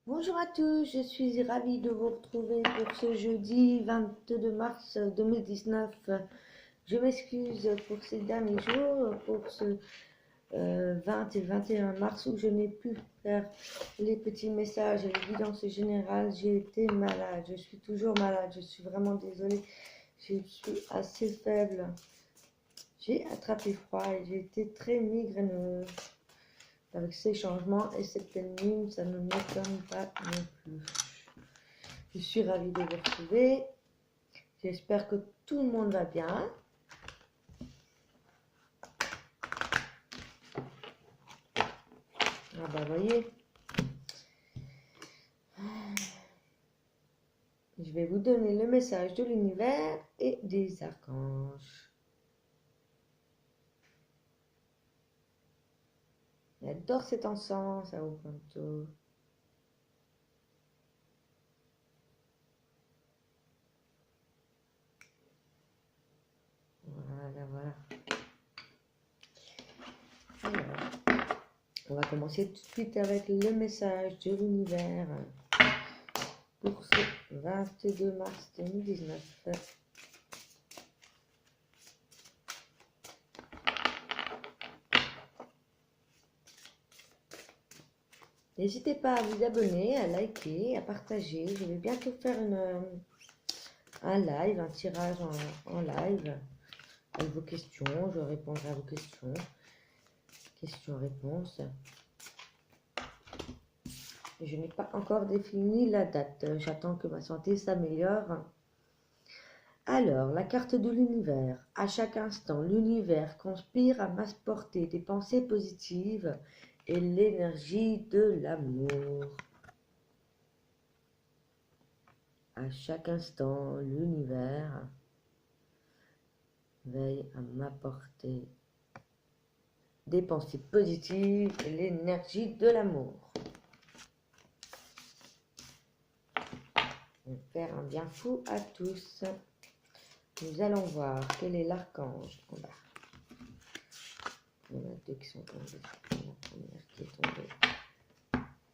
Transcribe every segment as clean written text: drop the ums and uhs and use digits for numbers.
Bonjour à tous, je suis ravie de vous retrouver pour ce jeudi 22 mars 2019. Je m'excuse pour ces derniers jours, pour ce 20 et 21 mars où je n'ai pu faire les petits messages et les guidances générales. J'ai été malade, je suis toujours malade, je suis vraiment désolée, je suis assez faible. J'ai attrapé froid et j'ai été très migraineuse. Avec ces changements et cette pleine lune, ça ne m'étonne pas non plus. Je suis ravie de vous retrouver. J'espère que tout le monde va bien. Ah bah voyez, je vais vous donner le message de l'univers et des archanges. J'adore cet encens à Opanto. Voilà. Alors, on va commencer tout de suite avec le message de l'univers pour ce 22 mars 2019. N'hésitez pas à vous abonner, à liker, à partager. Je vais bientôt faire un live, un tirage en live avec vos questions. Je répondrai à vos questions. Questions-réponses. Je n'ai pas encore défini la date. J'attends que ma santé s'améliore. Alors, la carte de l'univers. À chaque instant, l'univers conspire à m'apporter des pensées positives et l'énergie de l'amour. À chaque instant, l'univers veille à m'apporter des pensées positives et l'énergie de l'amour. On va faire un bien fou à tous. Nous allons voir quel est l'archange en bas. Il y en a deux qui sont tombés. La première qui est tombée.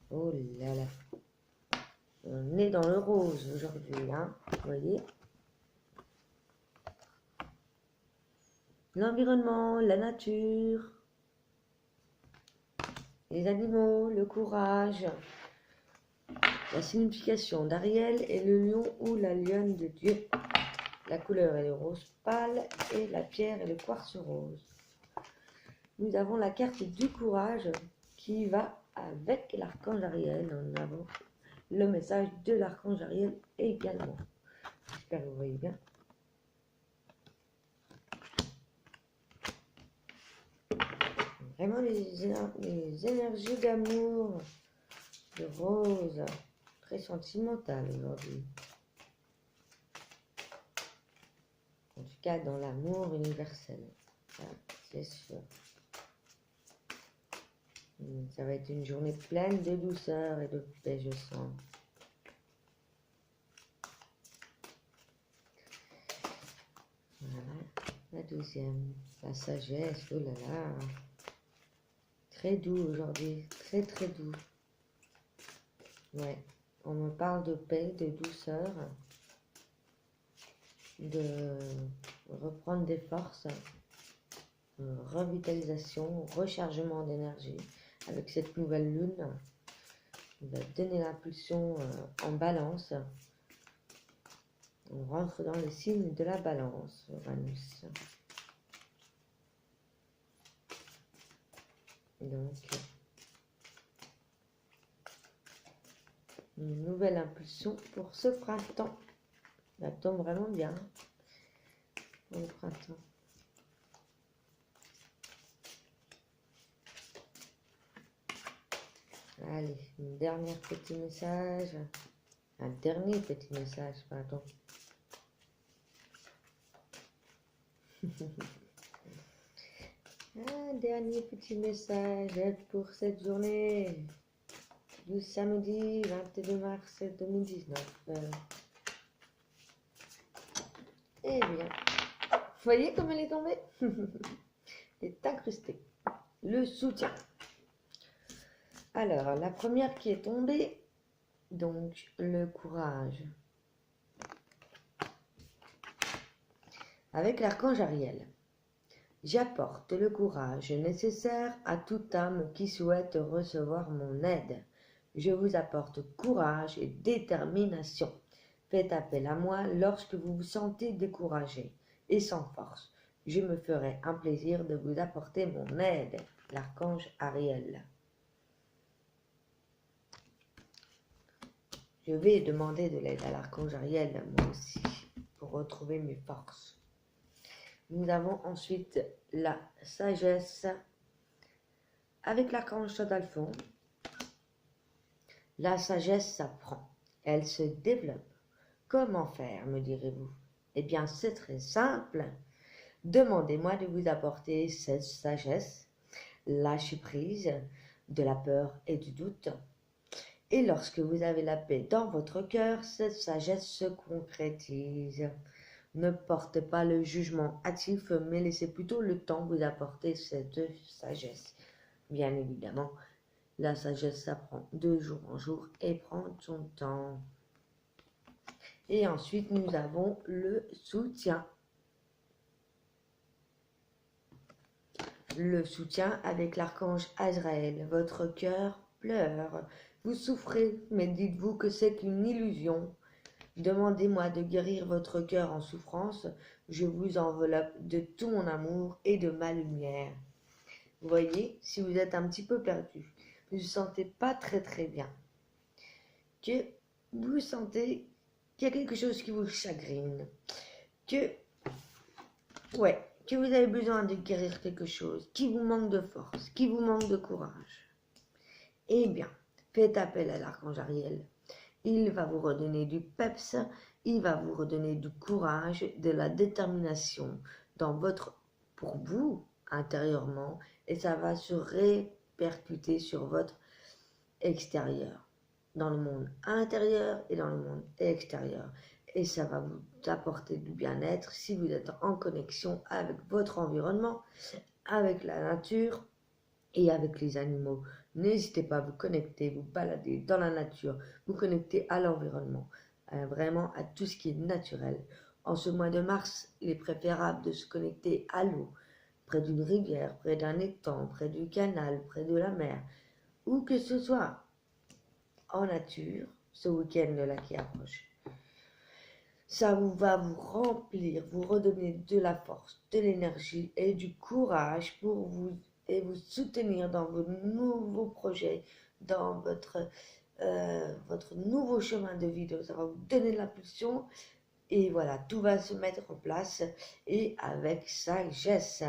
Oh là là. On est dans le rose aujourd'hui, hein, vous voyez. L'environnement, la nature, les animaux, le courage, la signification d'Ariel est le lion ou la lionne de Dieu. La couleur est le rose pâle et la pierre est le quartz rose. Nous avons la carte du courage qui va avec l'archange Ariel. Nous avons le message de l'archange Ariel également. J'espère que vous voyez bien. Vraiment les énergies d'amour, de rose, très sentimentales aujourd'hui. En tout cas dans l'amour universel, c'est sûr. Ça va être une journée pleine de douceur et de paix, je sens. Voilà, la deuxième, la sagesse, oh là là. Très doux aujourd'hui, très doux. Ouais, on me parle de paix, de douceur, de reprendre des forces, revitalisation, rechargement d'énergie avec cette nouvelle lune. On va donner l'impulsion en balance. On rentre dans le signe de la balance, Uranus. Donc, une nouvelle impulsion pour ce printemps. Ça tombe vraiment bien pour le printemps. Allez, un dernier petit message. Un dernier petit message, pardon. Un dernier petit message pour cette journée du samedi 22 mars 2019. Eh bien, vous voyez comme elle est tombée? Elle est incrustée. Le soutien. Alors, la première qui est tombée, donc le courage. Avec l'archange Ariel, j'apporte le courage nécessaire à toute âme qui souhaite recevoir mon aide. Je vous apporte courage et détermination. Faites appel à moi lorsque vous vous sentez découragé et sans force. Je me ferai un plaisir de vous apporter mon aide. L'archange Ariel. Je vais demander de l'aide à l'archange Ariel, moi aussi, pour retrouver mes forces. Nous avons ensuite la sagesse avec l'archange Chadalphon. La sagesse s'apprend, elle se développe. Comment faire, me direz-vous? Eh bien, c'est très simple. Demandez-moi de vous apporter cette sagesse, lâchez prise de la peur et du doute. Et lorsque vous avez la paix dans votre cœur, cette sagesse se concrétise. Ne portez pas le jugement hâtif, mais laissez plutôt le temps vous apporter cette sagesse. Bien évidemment, la sagesse s'apprend de jour en jour et prend son temps. Et ensuite, nous avons le soutien. Le soutien avec l'archange Azraël. Votre cœur pleure. Vous souffrez, mais dites-vous que c'est une illusion. Demandez-moi de guérir votre cœur en souffrance. Je vous enveloppe de tout mon amour et de ma lumière. Vous voyez, si vous êtes un petit peu perdu, vous ne vous sentez pas très bien, que vous sentez qu'il y a quelque chose qui vous chagrine, que vous avez besoin de guérir quelque chose, qui vous manque de force, qui vous manque de courage, eh bien, faites appel à l'archange Ariel. Il va vous redonner du peps, il va vous redonner du courage, de la détermination pour vous, intérieurement, et ça va se répercuter sur votre extérieur, dans le monde intérieur et dans le monde extérieur. Et ça va vous apporter du bien-être si vous êtes en connexion avec votre environnement, avec la nature et avec les animaux. N'hésitez pas à vous connecter, vous balader dans la nature, vous connecter à l'environnement, vraiment à tout ce qui est naturel. En ce mois de mars, il est préférable de se connecter à l'eau, près d'une rivière, près d'un étang, près du canal, près de la mer, où que ce soit, en nature, ce week-end là qui approche. Ça va vous remplir, vous redonner de la force, de l'énergie et du courage pour vous soutenir dans vos nouveaux projets, dans votre nouveau chemin de vie. Ça va vous donner de l'impulsion et voilà, tout va se mettre en place et avec sagesse.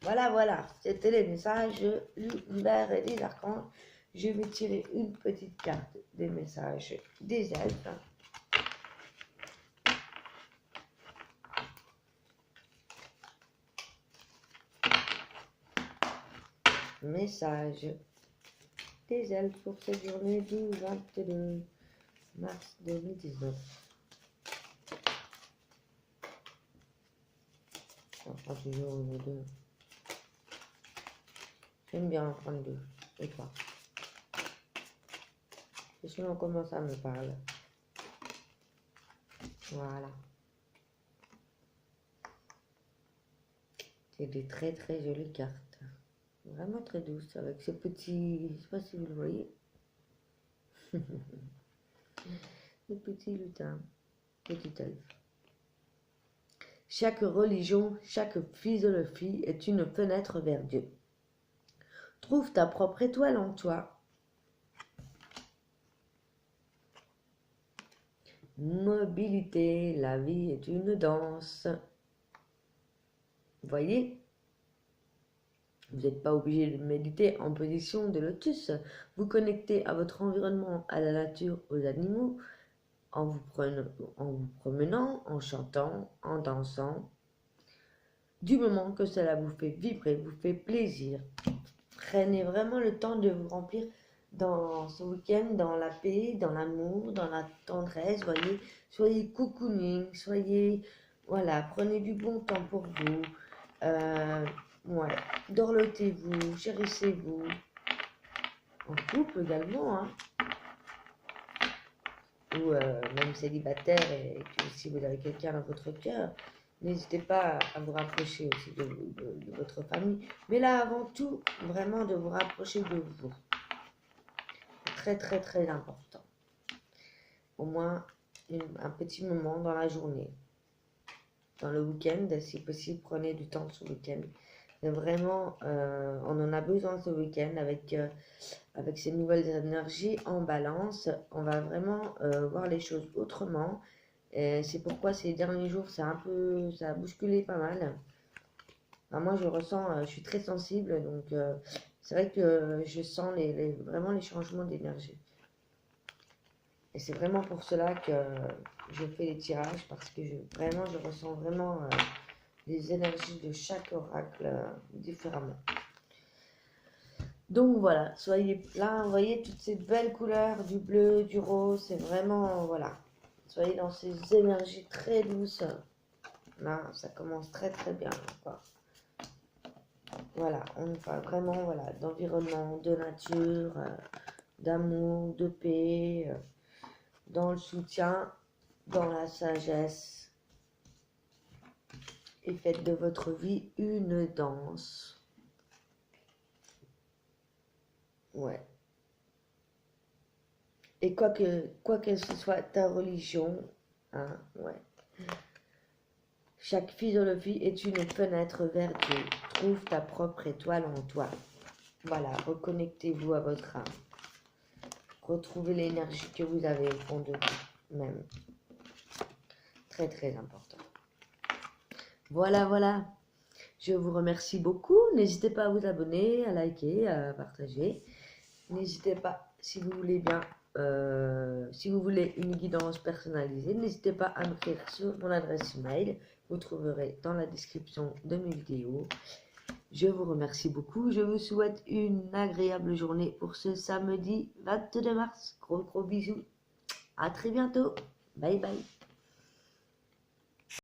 Voilà, c'était les messages de l'univers et des archanges. Je vais tirer une petite carte des messages des elfes. Message des elfes pour cette journée du 22 mars 2019. On prend toujours une ou deux. J'aime bien en prendre deux. Et toi? Et sinon, comment ça me parle? Voilà. C'est des très jolies cartes. Vraiment très douces avec ce petit, je ne sais pas si vous le voyez, le petit lutin, petit elfe. Chaque religion, chaque philosophie est une fenêtre vers Dieu. Trouve ta propre étoile en toi. Mobilité, la vie est une danse. Vous voyez? Vous n'êtes pas obligé de méditer en position de lotus. Vous connectez à votre environnement, à la nature, aux animaux, en vous promenant, en chantant, en dansant. Du moment que cela vous fait vibrer, vous fait plaisir. Prenez vraiment le temps de vous remplir dans ce week-end, dans la paix, dans l'amour, dans la tendresse. Voyez, soyez cocooning, voilà, prenez du bon temps pour vous. Dorlotez-vous, chérissez-vous. En couple également, hein. ou même célibataire et que si vous avez quelqu'un dans votre cœur, n'hésitez pas à vous rapprocher aussi de votre famille. Mais là, avant tout, vraiment de vous rapprocher de vous. Très, très, très important. Au moins un petit moment dans la journée. Dans le week-end, si possible, prenez du temps sur le week-end. Mais vraiment, on en a besoin ce week-end avec ces nouvelles énergies en balance. On va vraiment voir les choses autrement. Et c'est pourquoi ces derniers jours, ça a bousculé pas mal. Enfin, moi, je ressens, je suis très sensible, donc c'est vrai que je sens vraiment les changements d'énergie. Et c'est vraiment pour cela que je fais les tirages, parce que je ressens vraiment les énergies de chaque oracle différemment. Donc voilà, soyez là, vous voyez toutes ces belles couleurs, du bleu, du rose, c'est vraiment, voilà. Soyez dans ces énergies très douces. Là, ça commence très très bien, quoi. Voilà, on parle vraiment, voilà, d'environnement, de nature, d'amour, de paix, dans le soutien, dans la sagesse. Et faites de votre vie une danse. Ouais. Et quoi que ce soit ta religion, hein, ouais. Chaque philosophie est une fenêtre vers Dieu. Trouve ta propre étoile en toi. Voilà, reconnectez-vous à votre âme. Retrouvez l'énergie que vous avez au fond de vous même. Très très important. Voilà, voilà. Je vous remercie beaucoup. N'hésitez pas à vous abonner, à liker, à partager. N'hésitez pas, si vous voulez bien, si vous voulez une guidance personnalisée, n'hésitez pas à m'écrire sur mon adresse email. Vous trouverez dans la description de mes vidéos. Je vous remercie beaucoup. Je vous souhaite une agréable journée pour ce samedi 22 mars. Gros bisous. À très bientôt. Bye bye.